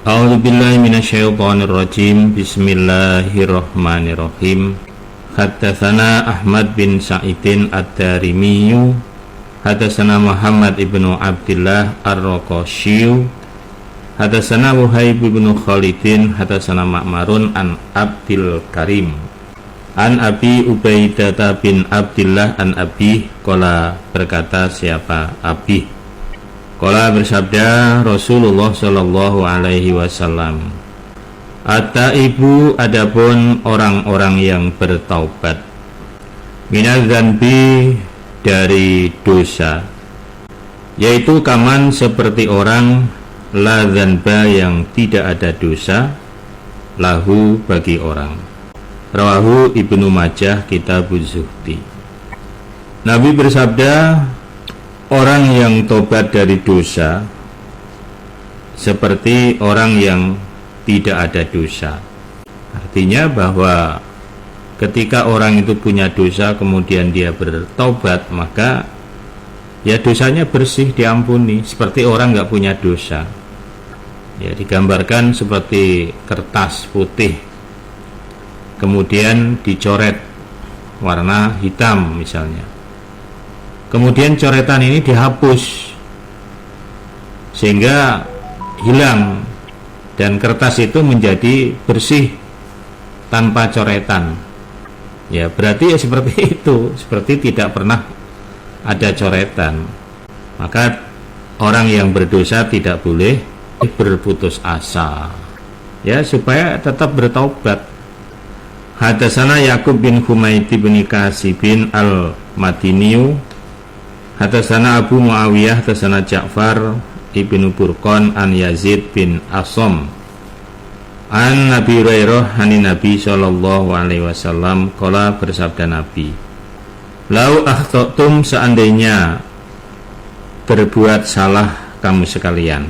A'udzubillahi minasyaitonirrajim. Bismillahirrahmanirrahim. Haddatsana Ahmad bin Sa'idin Ad-Darimi, haddatsana Muhammad ibnu Abdullah Ar-Raqasyi, haddatsana Wuhaib ibnu Khalidin, haddatsana Ma'marun an Abdul Karim an Abi Ubaidah bin Abdullah an Abi qala, berkata siapa Abi qala, bersabda Rasulullah sallallahu alaihi wasallam, at-taibu, adapun orang-orang yang bertaubat, minaz dzanbi, dari dosa, yaitu kaman seperti orang la dzanba, yang tidak ada dosa, lahu, bagi orang. Rawahu Ibnu Majah Kitabuz Zuhdi. Nabi bersabda, orang yang tobat dari dosa seperti orang yang tidak ada dosa. Artinya bahwa ketika orang itu punya dosa kemudian dia bertobat, maka ya dosanya bersih, diampuni, seperti orang nggak punya dosa. Ya, digambarkan seperti kertas putih kemudian dicoret warna hitam misalnya, kemudian coretan ini dihapus sehingga hilang dan kertas itu menjadi bersih tanpa coretan. Ya, berarti ya seperti itu, seperti tidak pernah ada coretan. Maka orang yang berdosa tidak boleh berputus asa, ya, supaya tetap bertaubat. Haddatsana Yaqub bin Humaid bin Kasibin al-Madiniyu, haddatsana Abu Muawiyah, haddatsana Ja'far ibnu Burqan an Yazid bin Asom an Nabi Hurairah ani Nabi sallallahu alaihi wasallam qala, bersabda Nabi, lau akhtatum, seandainya berbuat salah kamu sekalian,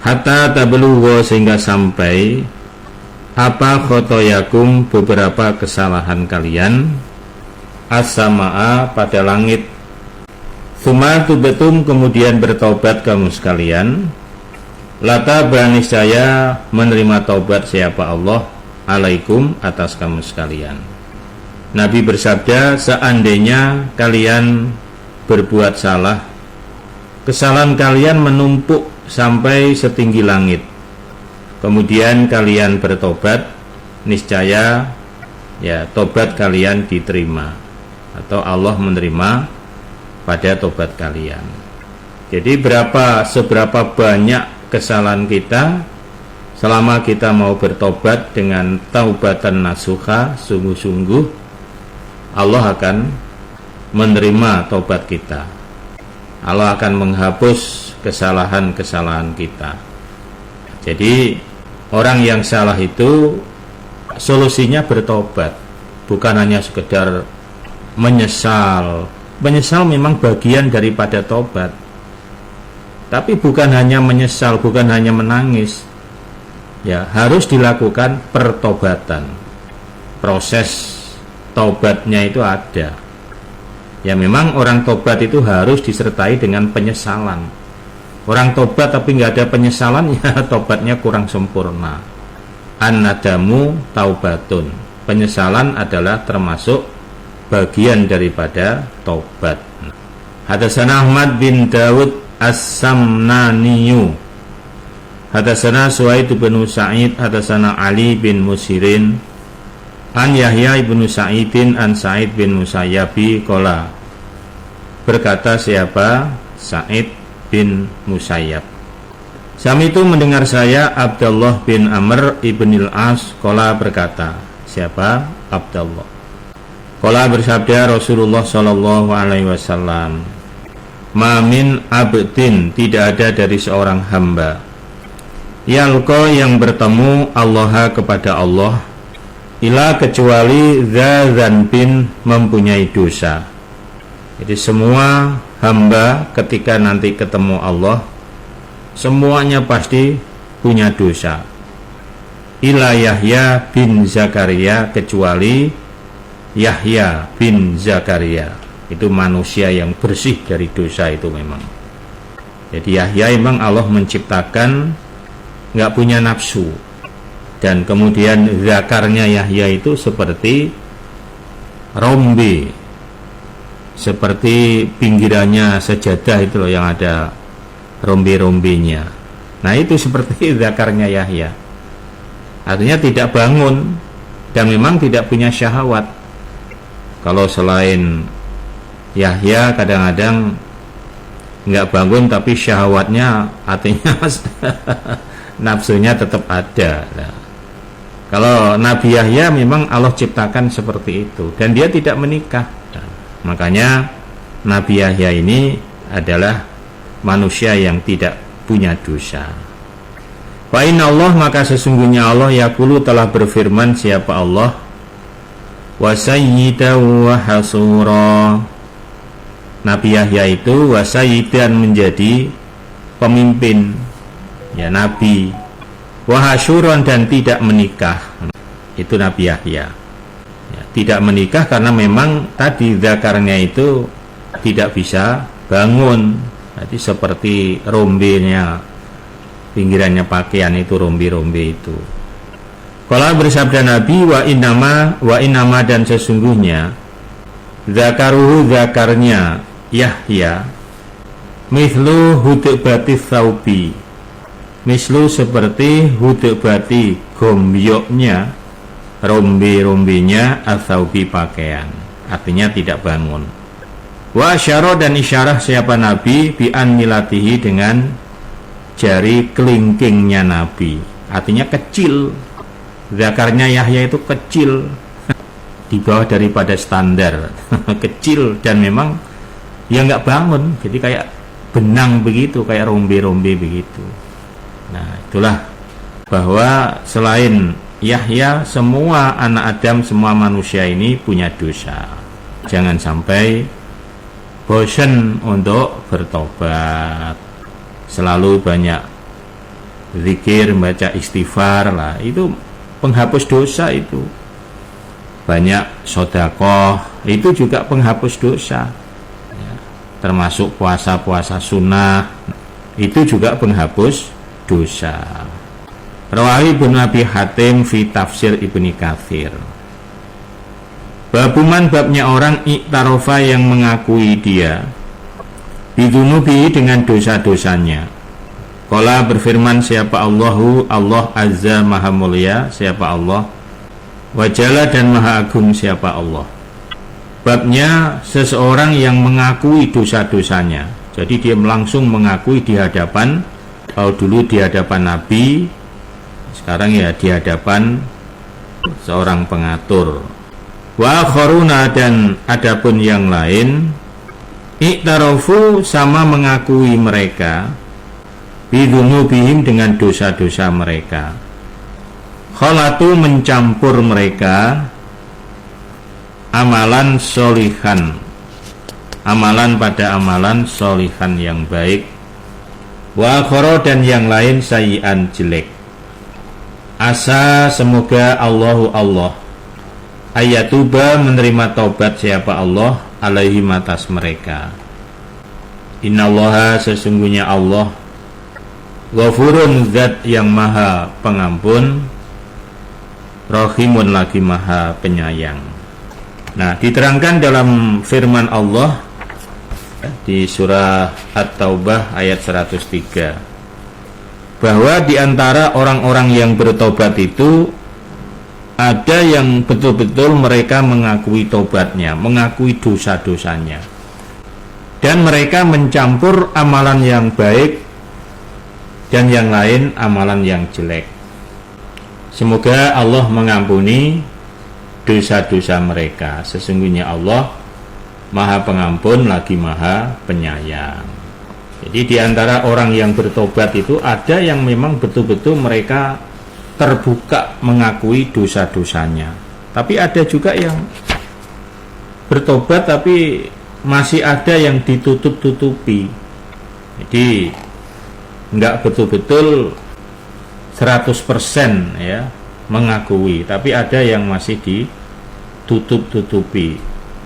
hatta tablughu, sehingga sampai apa khotoyakum, beberapa kesalahan kalian, as-samaa, pada langit, tsumma tubetum, kemudian bertaubat kamu sekalian, lata, niscaya menerima taubat siapa Allah, alaikum, atas kamu sekalian. Nabi bersabda, seandainya kalian berbuat salah, kesalahan kalian menumpuk sampai setinggi langit, kemudian kalian bertobat, niscaya ya tobat kalian diterima atau Allah menerima pada tobat kalian. Jadi seberapa banyak kesalahan kita, selama kita mau bertobat dengan taubatan nasuha, sungguh-sungguh, Allah akan menerima tobat kita. Allah akan menghapus kesalahan-kesalahan kita. Jadi orang yang salah itu solusinya bertobat, bukan hanya sekedar menyesal. Menyesal memang bagian daripada tobat, tapi bukan hanya menyesal, bukan hanya menangis. Ya, harus dilakukan pertobatan. Proses tobatnya itu ada. Ya, memang orang tobat itu harus disertai dengan penyesalan. Orang tobat tapi nggak ada penyesalan, ya tobatnya kurang sempurna. An-nadamu taubatun. Penyesalan adalah termasuk bagian daripada taubat. Haddatsana Ahmad bin Dawud As-Samnaniyu, haddatsana Suaid bin Sa'id, haddatsana Ali bin Musirin an Yahya bin Sa'idin an Sa'id bin Musayyabi qala, berkata siapa Sa'id bin Musayyab, Sami itu mendengar saya Abdullah bin Amr ibn al-As qala, berkata siapa Abdullah qala, bersabda Rasulullah sallallahu alaihi wasallam, ma min abdin, tidak ada dari seorang hamba, yalqa, yang bertemu Allah, kepada Allah, ila, kecuali dzanbin, mempunyai dosa. Jadi semua hamba ketika nanti ketemu Allah, semuanya pasti punya dosa. Ila Yahya bin Zakaria, kecuali Yahya bin Zakaria, itu manusia yang bersih dari dosa itu memang. Jadi Yahya memang Allah menciptakan nggak punya nafsu. Dan kemudian zakarnya Yahya itu seperti rombe, seperti pinggirannya sejadah itu loh yang ada rombe-rombenya. Nah itu seperti zakarnya Yahya, artinya tidak bangun dan memang tidak punya syahwat. Kalau selain Yahya kadang-kadang nggak bangun tapi syahwatnya, artinya nafsunya tetap ada. Nah, kalau Nabi Yahya memang Allah ciptakan seperti itu dan dia tidak menikah. Nah, makanya Nabi Yahya ini adalah manusia yang tidak punya dosa. Wa inna Allah, maka sesungguhnya Allah yaqulu telah berfirman, siapa Allah, wa sayyidan wa hasura. Nabi Yahya itu wa sayyidan menjadi pemimpin, ya nabi, wa hasuran dan tidak menikah. Itu Nabi Yahya, ya, tidak menikah karena memang tadi zakarnya itu tidak bisa bangun. Jadi seperti rombenya, pinggirannya pakaian itu rombe-rombe itu. Kalau bersabda Nabi, wa inama dan sesungguhnya zakaruhu zakarnya Yahya mithlu hudbatis saubi, mislu seperti hudbati gombyoknya rombe-rombenya asaubi pakaian, artinya tidak bangun. Wa asyara dan isyarah siapa Nabi bi an milatihi dengan jari kelingkingnya Nabi, artinya kecil. Zakarnya Yahya itu kecil, di bawah daripada standar kecil dan memang ya nggak bangun, jadi kayak benang begitu, kayak rombe-rombe begitu. Nah itulah bahwa selain Yahya semua anak Adam, semua manusia ini punya dosa. Jangan sampai bosan untuk bertobat, selalu banyak zikir, baca istighfar lah, itu penghapus dosa. Itu banyak sedekah, itu juga penghapus dosa ya. Termasuk puasa-puasa sunnah, itu juga penghapus dosa. Rawahi bin Abi Hatim fi tafsir Ibni Katsir. Babuman, babnya orang iktarofa yang mengakui dia bidunubi dengan dosa-dosanya. Qala berfirman siapa Allahu, Allah azza maha mulia siapa Allah, wajalla dan maha agung siapa Allah. Babnya seseorang yang mengakui dosa-dosanya. Jadi dia langsung mengakui di hadapan, kalau dulu di hadapan Nabi, sekarang ya di hadapan seorang pengatur. Wa akharuna dan adapun yang lain iktarafu sama mengakui mereka bidunubihim dengan dosa-dosa mereka. Khalatu mencampur mereka amalan solihan, amalan pada amalan solihan yang baik, wa akhara dan yang lain sayyi'an jelek. Asa semoga Allah ayatuba menerima taubat siapa Allah alaihim atas mereka. Innallaha sesungguhnya Allah Ghafurun zat yang maha pengampun, Rahimun lagi maha penyayang. Nah diterangkan dalam firman Allah di surah At-Taubah ayat 103 bahwa di antara orang-orang yang bertobat itu ada yang betul-betul mereka mengakui tobatnya, mengakui dosa-dosanya, dan mereka mencampur amalan yang baik dan yang lain amalan yang jelek. Semoga Allah mengampuni dosa-dosa mereka. Sesungguhnya Allah maha pengampun lagi maha penyayang. Jadi di antara orang yang bertobat itu ada yang memang betul-betul mereka terbuka mengakui dosa-dosanya. Tapi ada juga yang bertobat tapi masih ada yang ditutup-tutupi. Jadi enggak betul-betul 100% ya mengakui, tapi ada yang masih ditutup-tutupi,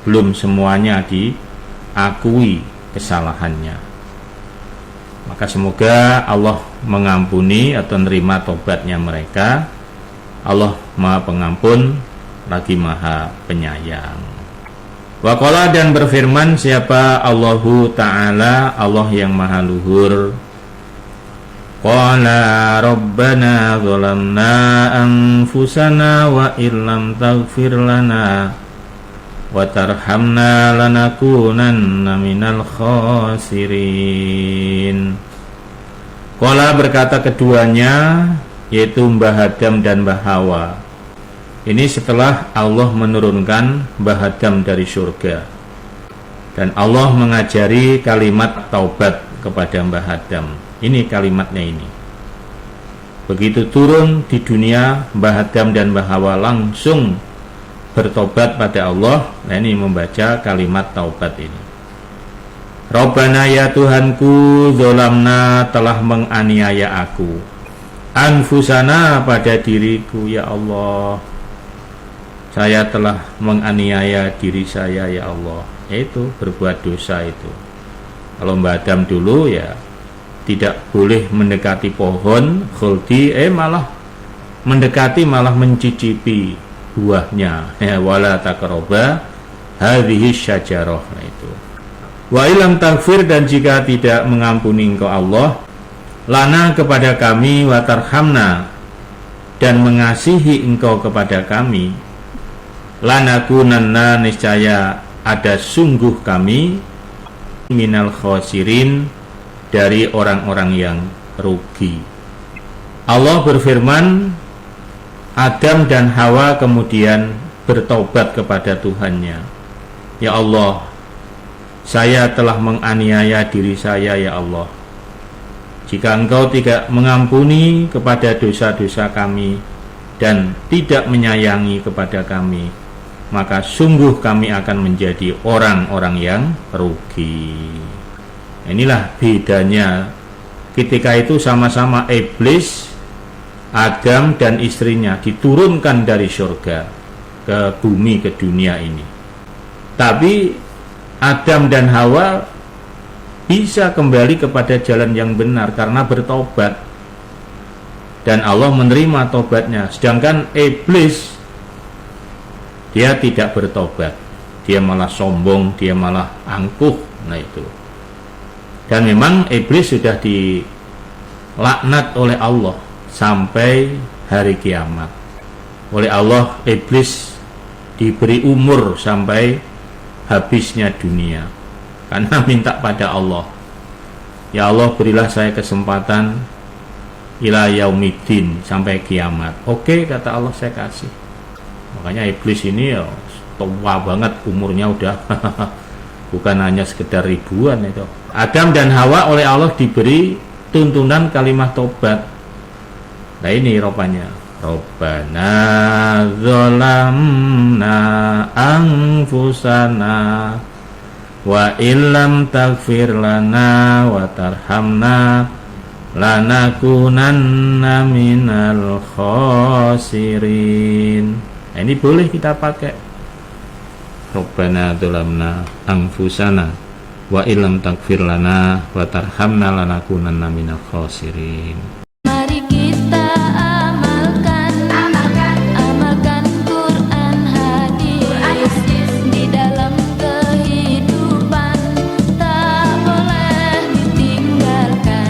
belum semuanya diakui kesalahannya. Maka semoga Allah mengampuni atau nerima tobatnya mereka. Allah Maha Pengampun lagi Maha Penyayang. Wa qala, dan berfirman siapa Allahu Ta'ala, Allah yang Maha Luhur. Qala Rabbana zalamna anfusana wa illam taghfir lana wa tarhamna lanakunanna minal khasirin. Qala, berkata keduanya, yaitu Mbah Adam dan Mbah Hawa. Ini setelah Allah menurunkan Mbah Adam dari surga, dan Allah mengajari kalimat taubat kepada Mbah Adam. Ini kalimatnya ini. Begitu turun di dunia, Mbah Adam dan Mbah Hawa langsung bertobat pada Allah. Nah, ini membaca kalimat taubat ini. Rabbana, ya Tuhanku, zolamna, telah menganiaya aku, anfusana, pada diriku, ya Allah. Saya telah menganiaya diri saya, ya Allah. Yaitu berbuat dosa itu. Kalau Mbah Adam dulu ya tidak boleh mendekati pohon khuldi, malah mendekati, malah mencicipi buahnya. Ya, wala taqraba hadhihi syajarah. Nah, itu. Wa ilam taghfir, dan jika tidak mengampuni engkau Allah, lana, kepada kami, wa tarhamna, dan mengasihi engkau kepada kami, lanakunanna, niscaya ada sungguh kami, minal khasirin, dari orang-orang yang rugi. Allah berfirman, Adam dan Hawa kemudian bertobat kepada Tuhannya. Ya Allah, saya telah menganiaya diri saya, ya Allah. Jika engkau tidak mengampuni kepada dosa-dosa kami dan tidak menyayangi kepada kami, maka sungguh kami akan menjadi orang-orang yang rugi. Inilah bedanya ketika itu sama-sama iblis, Adam dan istrinya diturunkan dari surga ke bumi, ke dunia ini. Tapi Adam dan Hawa bisa kembali kepada jalan yang benar karena bertobat, dan Allah menerima tobatnya. Sedangkan iblis, dia tidak bertobat, dia malah sombong, dia malah angkuh. Nah, itu. Dan memang iblis sudah dilaknat oleh Allah sampai hari kiamat. Oleh Allah, iblis diberi umur sampai habisnya dunia, karena minta pada Allah, ya Allah, berilah saya kesempatan ila yaumiddin, sampai kiamat. Oke, kata Allah, saya kasih. Makanya iblis ini ya tua banget umurnya, udah bukan hanya sekedar ribuan itu. Adam dan Hawa oleh Allah diberi tuntunan kalimat tobat. Nah, ini rupanya, Rabbana zalamna anfusana wa illam taghfir lana wa tarhamna lanakunanna minal khasirin. Nah, ini boleh kita pakai. Rabbana zalamna anfusana wa illam taghfir lana wa tarhamna lanakunanna minal khasirin.